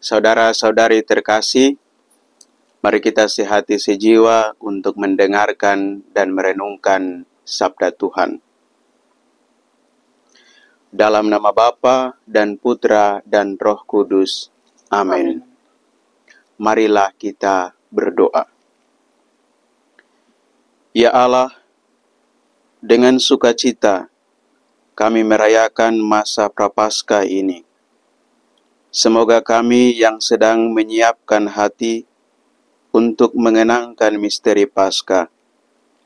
Saudara-saudari terkasih, mari kita sehati sejiwa untuk mendengarkan dan merenungkan sabda Tuhan. Dalam nama Bapa dan Putra dan Roh Kudus. Amin. Marilah kita berdoa. Ya Allah, dengan sukacita kami merayakan masa Prapaskah ini. Semoga kami yang sedang menyiapkan hati untuk mengenangkan misteri Paskah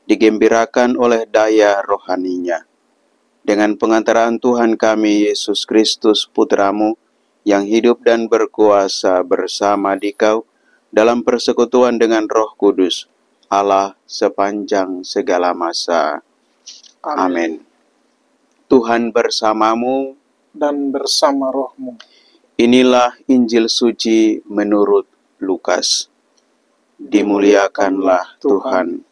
digembirakan oleh daya rohaninya. Dengan pengantaran Tuhan kami Yesus Kristus Putra-Mu yang hidup dan berkuasa bersama Dikau dalam persekutuan dengan Roh Kudus, Allah sepanjang segala masa. Amin. Tuhan bersamamu dan bersama rohmu. Inilah Injil suci menurut Lukas. Dimuliakanlah Tuhan.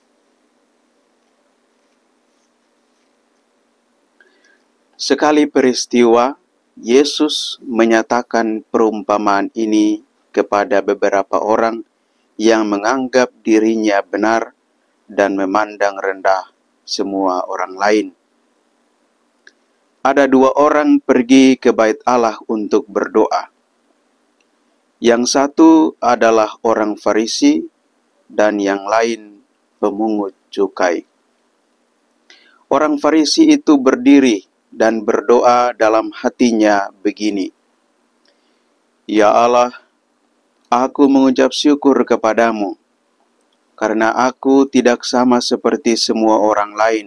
Sekali peristiwa, Yesus menyatakan perumpamaan ini kepada beberapa orang yang menganggap dirinya benar dan memandang rendah semua orang lain. Ada dua orang pergi ke bait Allah untuk berdoa. Yang satu adalah orang Farisi dan yang lain pemungut cukai. Orang Farisi itu berdiri dan berdoa dalam hatinya begini, Ya Allah, aku mengucap syukur kepadamu, karena aku tidak sama seperti semua orang lain.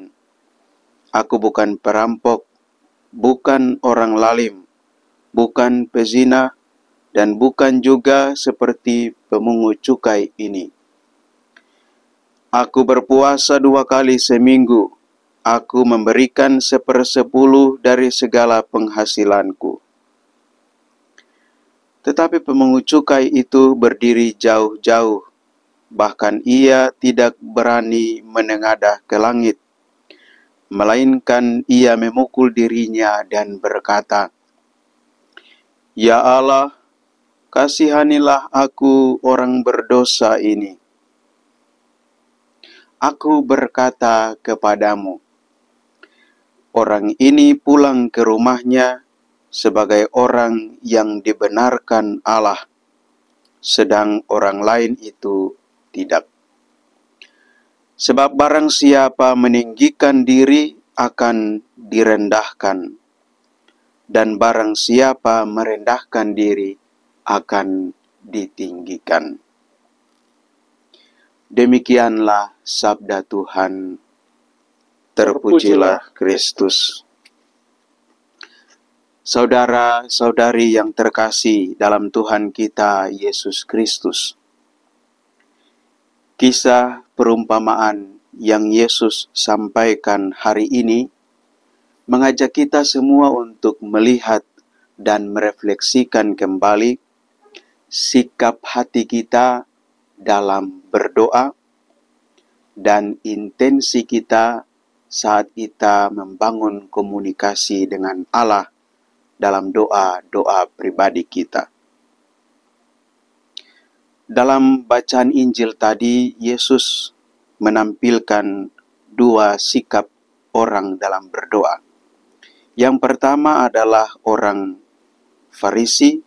Aku bukan perampok, bukan orang lalim, bukan pezina, dan bukan juga seperti pemungut cukai ini. Aku berpuasa 2 kali seminggu. Aku memberikan 1/10 dari segala penghasilanku. Tetapi pemungut cukai itu berdiri jauh-jauh. Bahkan ia tidak berani menengadah ke langit, melainkan ia memukul dirinya dan berkata, Ya Allah, kasihanilah aku orang berdosa ini. Aku berkata kepadamu, orang ini pulang ke rumahnya sebagai orang yang dibenarkan Allah, sedang orang lain itu tidak. Sebab barang siapa meninggikan diri akan direndahkan, dan barang siapa merendahkan diri akan ditinggikan. Demikianlah sabda Tuhan. Terpujilah Kristus. Saudara-saudari yang terkasih dalam Tuhan kita Yesus Kristus, kisah perumpamaan yang Yesus sampaikan hari ini mengajak kita semua untuk melihat dan merefleksikan kembali sikap hati kita dalam berdoa dan intensi kita saat kita membangun komunikasi dengan Allah dalam doa-doa pribadi kita. Dalam bacaan Injil tadi, Yesus menampilkan dua sikap orang dalam berdoa. Yang pertama adalah orang Farisi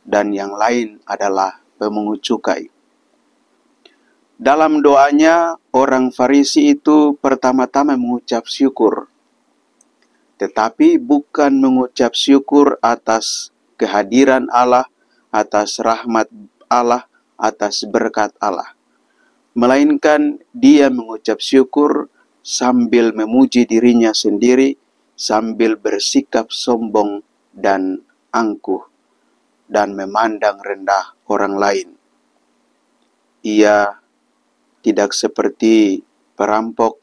dan yang lain adalah pemungut cukai. Dalam doanya, orang Farisi itu pertama-tama mengucap syukur. Tetapi bukan mengucap syukur atas kehadiran Allah, atas rahmat Allah, atas berkat Allah. Melainkan dia mengucap syukur sambil memuji dirinya sendiri, sambil bersikap sombong dan angkuh, dan memandang rendah orang lain. Ia tidak seperti perampok,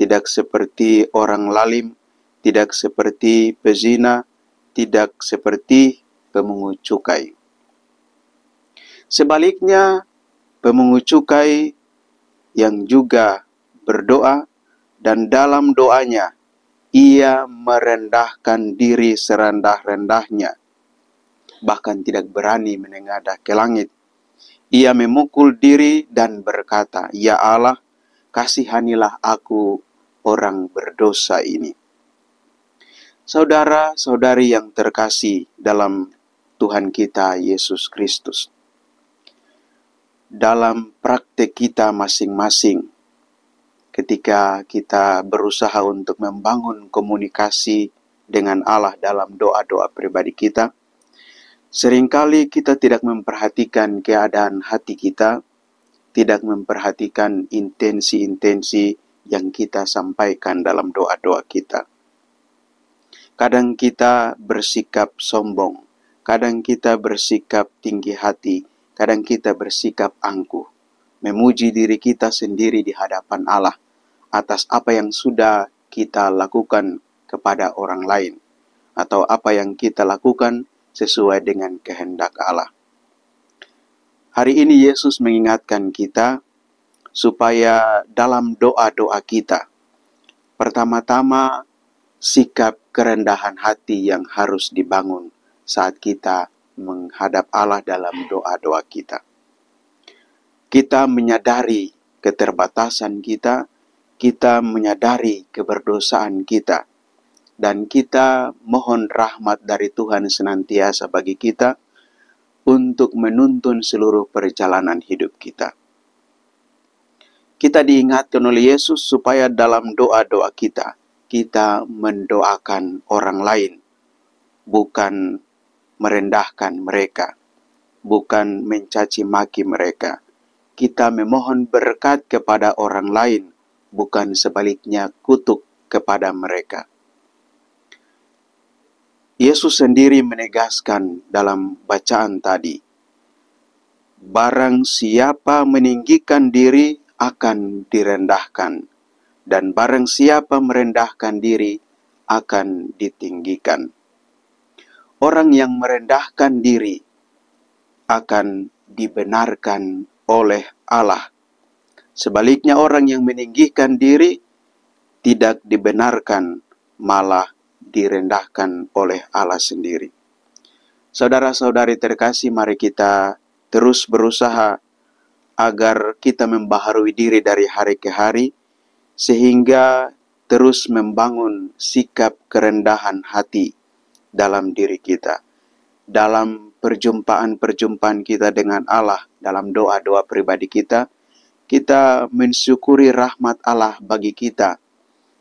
tidak seperti orang lalim, tidak seperti pezina, tidak seperti pemungut cukai. Sebaliknya, pemungut cukai yang juga berdoa dan dalam doanya ia merendahkan diri serendah-rendahnya. bahkan tidak berani menengadah ke langit. Ia memukul diri dan berkata, "Ya Allah, kasihanilah aku orang berdosa ini." Saudara-saudari yang terkasih dalam Tuhan kita Yesus Kristus, dalam praktek kita masing-masing, ketika kita berusaha untuk membangun komunikasi dengan Allah dalam doa-doa pribadi kita, seringkali kita tidak memperhatikan keadaan hati kita, tidak memperhatikan intensi-intensi yang kita sampaikan dalam doa-doa kita. Kadang kita bersikap sombong, kadang kita bersikap tinggi hati, kadang kita bersikap angkuh, memuji diri kita sendiri di hadapan Allah atas apa yang sudah kita lakukan kepada orang lain, atau apa yang kita lakukan sesuai dengan kehendak Allah. Hari ini Yesus mengingatkan kita supaya dalam doa-doa kita, pertama-tama sikap kerendahan hati yang harus dibangun saat kita menghadap Allah dalam doa-doa kita. Kita menyadari keterbatasan kita, kita menyadari keberdosaan kita, dan kita mohon rahmat dari Tuhan senantiasa bagi kita untuk menuntun seluruh perjalanan hidup kita. Kita diingatkan oleh Yesus supaya dalam doa-doa kita, kita mendoakan orang lain, bukan merendahkan mereka, bukan mencaci maki mereka. Kita memohon berkat kepada orang lain, bukan sebaliknya kutuk kepada mereka. Yesus sendiri menegaskan dalam bacaan tadi, barang siapa meninggikan diri akan direndahkan, dan barang siapa merendahkan diri akan ditinggikan. Orang yang merendahkan diri akan dibenarkan oleh Allah. Sebaliknya orang yang meninggikan diri tidak dibenarkan, malah direndahkan oleh Allah sendiri. Saudara-saudari terkasih, mari kita terus berusaha agar kita membaharui diri dari hari ke hari, sehingga terus membangun sikap kerendahan hati dalam diri kita. Dalam perjumpaan-perjumpaan kita dengan Allah, dalam doa-doa pribadi kita, kita mensyukuri rahmat Allah bagi kita.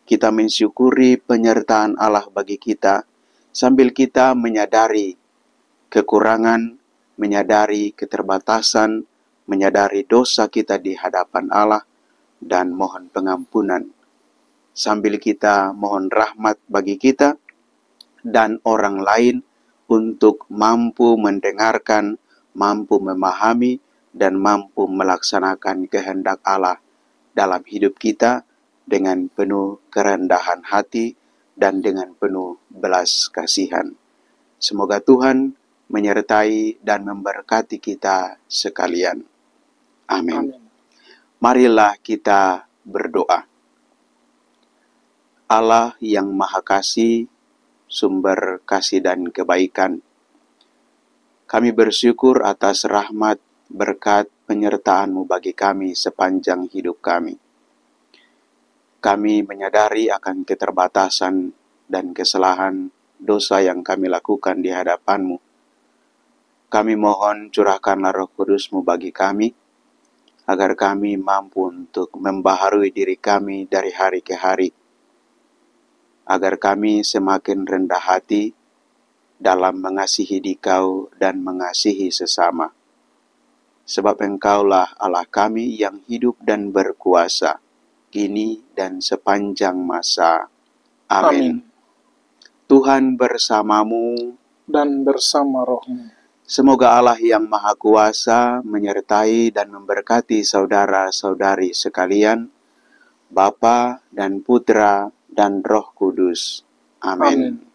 Kita mensyukuri penyertaan Allah bagi kita, sambil kita menyadari kekurangan, menyadari keterbatasan, menyadari dosa kita di hadapan Allah, dan mohon pengampunan. Sambil kita mohon rahmat bagi kita dan orang lain untuk mampu mendengarkan, mampu memahami, dan mampu melaksanakan kehendak Allah dalam hidup kita dengan penuh kerendahan hati dan dengan penuh belas kasihan. Semoga Tuhan menyertai dan memberkati kita sekalian. Amin. Marilah kita berdoa. Allah yang Maha Kasih, sumber kasih dan kebaikan, kami bersyukur atas rahmat, berkat, penyertaan-Mu bagi kami sepanjang hidup kami. Kami menyadari akan keterbatasan dan kesalahan dosa yang kami lakukan di hadapan-Mu. Kami mohon curahkanlah Roh Kudus-Mu bagi kami, agar kami mampu untuk membaharui diri kami dari hari ke hari, agar kami semakin rendah hati dalam mengasihi Dikau dan mengasihi sesama. Sebab Engkaulah Allah kami yang hidup dan berkuasa, kini dan sepanjang masa. Amin. Tuhan bersamamu Dan bersama rohmu. Semoga Allah yang Maha Kuasa menyertai dan memberkati saudara-saudari sekalian, Bapa dan Putra dan Roh Kudus. Amin.